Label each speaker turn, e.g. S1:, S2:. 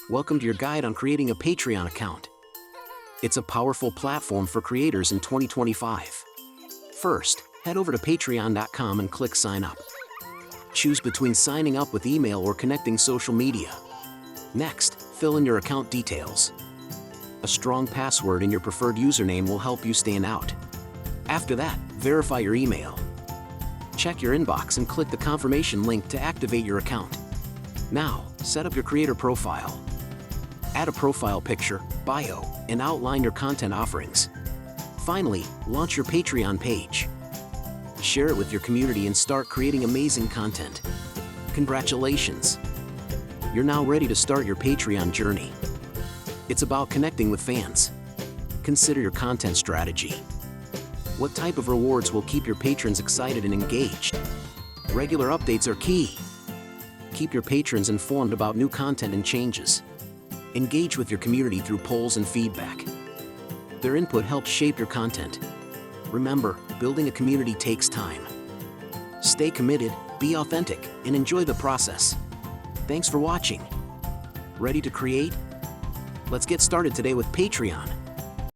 S1: Welcome to your guide on creating a Patreon account. It's a powerful platform for creators in 2025. First, head over to patreon.com and click sign up. Choose between signing up with email or connecting social media. Next, fill in your account details. A strong password and your preferred username will help you stand out. After that, verify your email. Check your inbox and click the confirmation link to activate your account. Now, set up your creator profile. Add a profile picture, bio, and outline your content offerings. Finally, launch your Patreon page. Share it with your community and start creating amazing content. Congratulations! You're now ready to start your Patreon journey. It's about connecting with fans. Consider your content strategy. What type of rewards will keep your patrons excited and engaged? Regular updates are key. Keep your patrons informed about new content and changes. Engage with your community through polls and feedback. Their input helps shape your content. Remember, building a community takes time. Stay committed, be authentic, and enjoy the process. Thanks for watching. Ready to create? Let's get started today with Patreon.